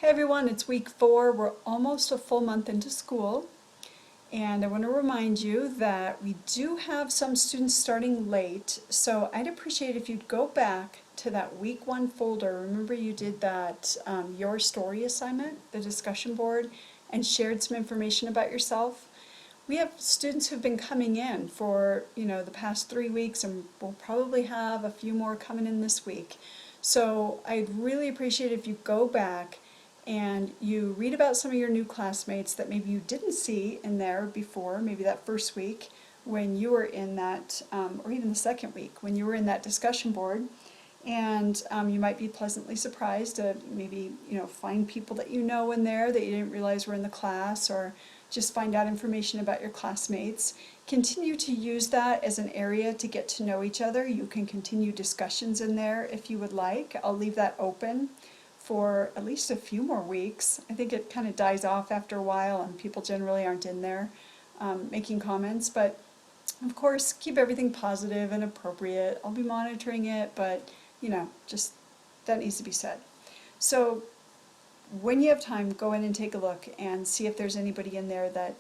Hey everyone, it's week 4. We're almost a full month into school, and I want to remind you that we do have some students starting late, so I'd appreciate if you'd go back to that week 1 folder. Remember you did that Your Story assignment, the discussion board, and shared some information about yourself. We have students who've been coming in for, the past 3 weeks, and we'll probably have a few more coming in this week. So I'd really appreciate if you go back and you read about some of your new classmates that maybe you didn't see in there before, maybe that first week when you were in that, or even the second week when you were in that discussion board. And you might be pleasantly surprised to maybe find people that you know in there that you didn't realize were in the class, or just find out information about your classmates. Continue to use that as an area to get to know each other. You can continue discussions in there if you would like. I'll leave that open for at least a few more weeks. I think it kind of dies off after a while and people generally aren't in there making comments, but of course keep everything positive and appropriate. I'll be monitoring it, but just that needs to be said. So when you have time, go in and take a look and see if there's anybody in there that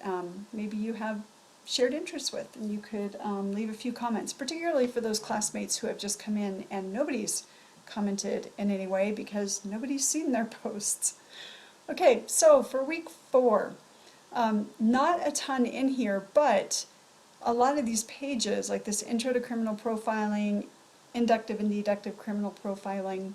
maybe you have shared interests with, and you could leave a few comments, particularly for those classmates who have just come in and nobody's commented in any way because nobody's seen their posts. Okay, so for week 4, not a ton in here, but a lot of these pages, like this Intro to Criminal Profiling, Inductive and Deductive Criminal Profiling,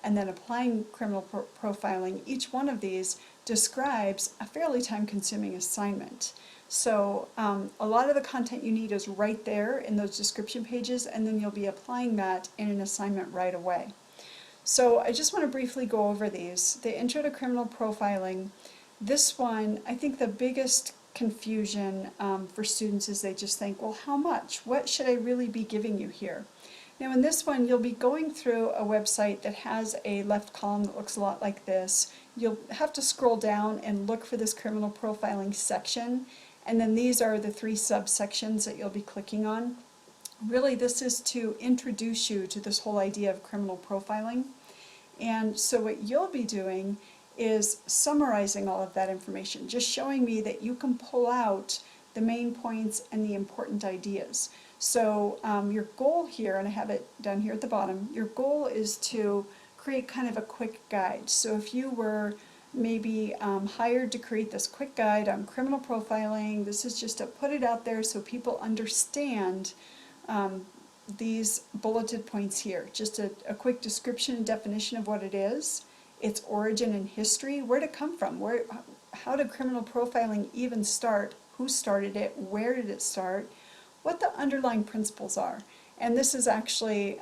and then Applying Criminal Profiling, each one of these describes a fairly time-consuming assignment. So a lot of the content you need is right there in those description pages, and then you'll be applying that in an assignment right away. So I just want to briefly go over these. The Intro to Criminal Profiling, this one, I think the biggest confusion for students is they just think, well, how much? What should I really be giving you here? Now in this one, you'll be going through a website that has a left column that looks a lot like this. You'll have to scroll down and look for this criminal profiling section, and then these are the 3 subsections that you'll be clicking on. Really, this is to introduce you to this whole idea of criminal profiling. And so what you'll be doing is summarizing all of that information, just showing me that you can pull out the main points and the important ideas. So your goal here, and I have it down here at the bottom, your goal is to create kind of a quick guide. So if you were maybe hired to create this quick guide on criminal profiling, this is just to put it out there so people understand these bulleted points here. Just a quick description and definition of what it is, its origin and history, where did it come from, how did criminal profiling even start, who started it, where did it start, what the underlying principles are. And this is actually,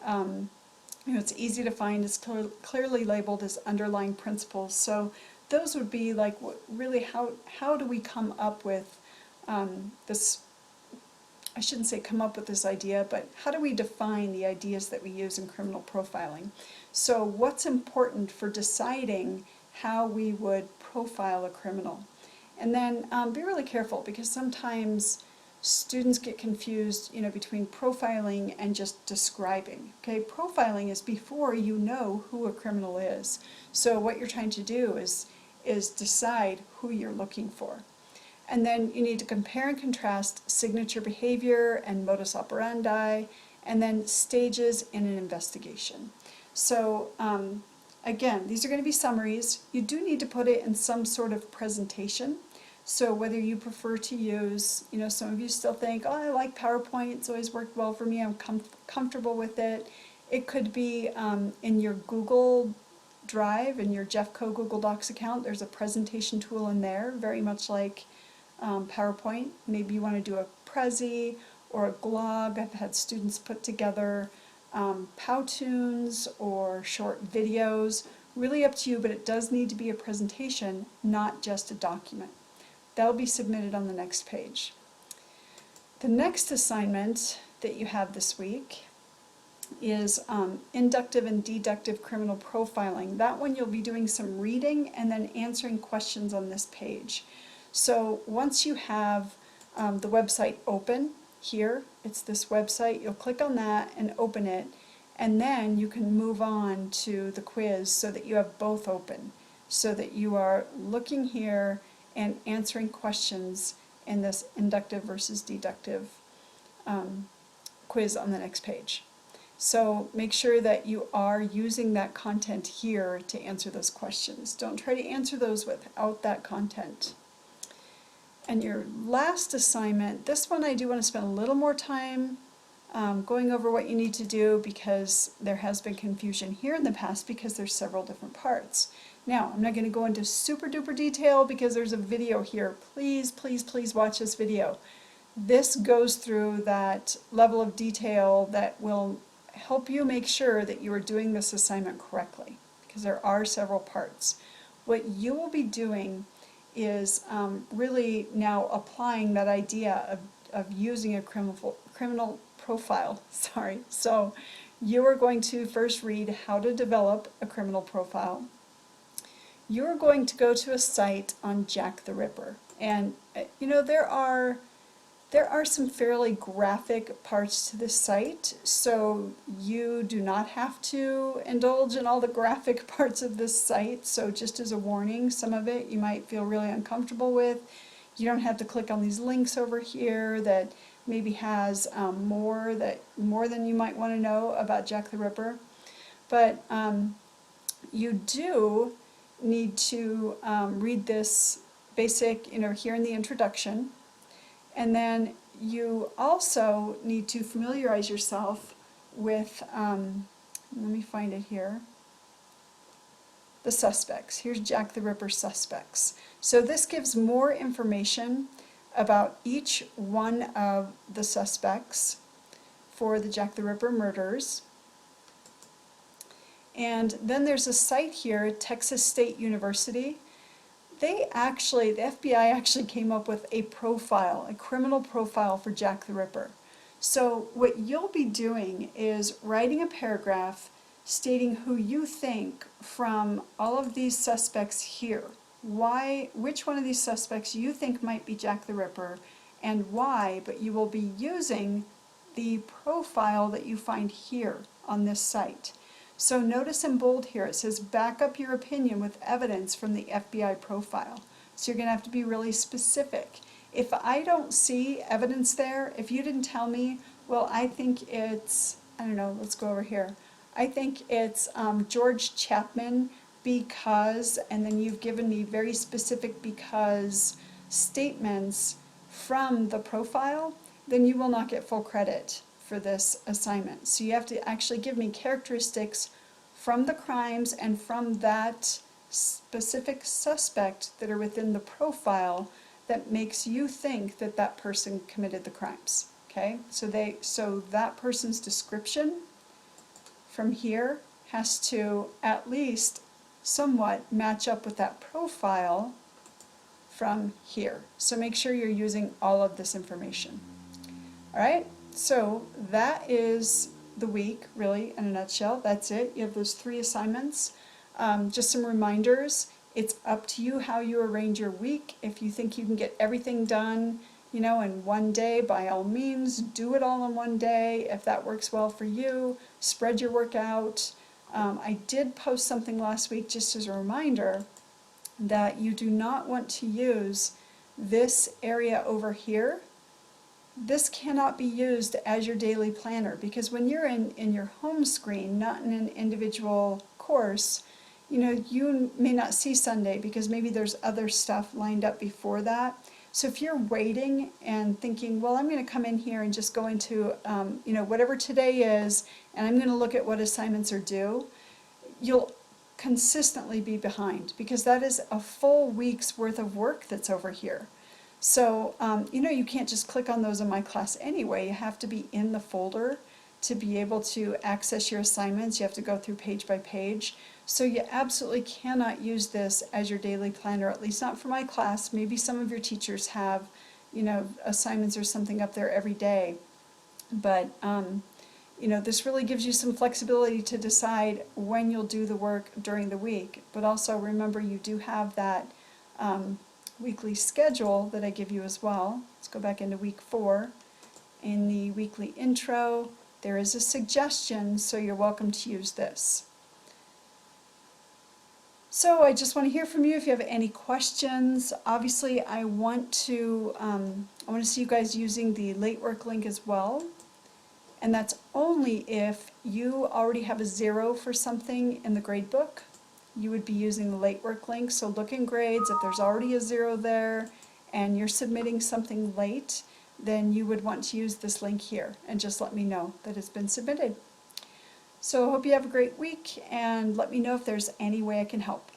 it's easy to find, it's clearly labeled as underlying principles. So those would be like, really, how do we come up with this, I shouldn't say come up with this idea, but how do we define the ideas that we use in criminal profiling? So what's important for deciding how we would profile a criminal? And then be really careful, because sometimes students get confused, between profiling and just describing. Okay, profiling is before you know who a criminal is. So what you're trying to do is decide who you're looking for. And then you need to compare and contrast signature behavior and modus operandi, and then stages in an investigation. So again, these are going to be summaries. You do need to put it in some sort of presentation. So whether you prefer to use, some of you still think, oh, I like PowerPoint, it's always worked well for me, I'm comfortable with it. It could be in your Google Drive, in your Jeffco Google Docs account, there's a presentation tool in there, very much like PowerPoint. Maybe you want to do a Prezi or a Glog. I've had students put together Powtoons or short videos. Really up to you, but it does need to be a presentation, not just a document. That'll be submitted on the next page. The next assignment that you have this week is inductive and deductive criminal profiling. That one you'll be doing some reading and then answering questions on this page. So once you have the website open here, it's this website, you'll click on that and open it, and then you can move on to the quiz so that you have both open. so that you are looking here and answering questions in this inductive versus deductive quiz on the next page. So make sure that you are using that content here to answer those questions. Don't try to answer those without that content. And your last assignment, this one I do want to spend a little more time going over what you need to do, because there has been confusion here in the past because there's several different parts. Now, I'm not going to go into super duper detail because there's a video here. Please, please, please watch this video. This goes through that level of detail that will help you make sure that you are doing this assignment correctly, because there are several parts. What you will be doing is really now applying that idea of using a criminal profile. Sorry. So you are going to first read how to develop a criminal profile. You're going to go to a site on Jack the Ripper. And you know, there are some fairly graphic parts to this site, so you do not have to indulge in all the graphic parts of this site. So just as a warning, some of it you might feel really uncomfortable with. You don't have to click on these links over here that maybe has more than you might want to know about Jack the Ripper. But you do need to read this basic, here in the introduction. And then you also need to familiarize yourself with, let me find it here, the suspects. Here's Jack the Ripper suspects. So this gives more information about each one of the suspects for the Jack the Ripper murders. And then there's a site here, Texas State University. The FBI actually came up with a profile, a criminal profile for Jack the Ripper. So what you'll be doing is writing a paragraph stating who you think from all of these suspects here, which one of these suspects you think might be Jack the Ripper, and why, but you will be using the profile that you find here on this site. So notice in bold here, it says back up your opinion with evidence from the FBI profile. So you're going to have to be really specific. If I don't see evidence there, if you didn't tell me, well, I think it's, I don't know, let's go over here. I think it's George Chapman because, and then you've given me very specific because statements from the profile, then you will not get full credit for this assignment. So you have to actually give me characteristics from the crimes and from that specific suspect that are within the profile that makes you think that that person committed the crimes. Okay, so that person's description from here has to at least somewhat match up with that profile from here. So make sure you're using all of this information. All right, so that is the week, really, in a nutshell. That's it. You have those 3 assignments. Just some reminders. It's up to you how you arrange your week. If you think you can get everything done, in one day, by all means, do it all in one day. If that works well for you, spread your work out. I did post something last week just as a reminder that you do not want to use this area over here. This cannot be used as your daily planner, because when you're in your home screen, not in an individual course, you may not see Sunday because maybe there's other stuff lined up before that. So if you're waiting and thinking, well, I'm going to come in here and just go into, whatever today is, and I'm going to look at what assignments are due, you'll consistently be behind, because that is a full week's worth of work that's over here. So, you can't just click on those in my class anyway. You have to be in the folder to be able to access your assignments. You have to go through page by page. So you absolutely cannot use this as your daily planner, at least not for my class. Maybe some of your teachers have, assignments or something up there every day. But, this really gives you some flexibility to decide when you'll do the work during the week. But also remember, you do have that weekly schedule that I give you as well. Let's go back into week 4. In the weekly intro, there is a suggestion, so you're welcome to use this. So I just want to hear from you if you have any questions. Obviously, I want to see you guys using the late work link as well. And that's only if you already have a 0 for something in the gradebook. You would be using the late work link. So look in grades, if there's already a 0 there and you're submitting something late, then you would want to use this link here and just let me know that it's been submitted. So I hope you have a great week and let me know if there's any way I can help.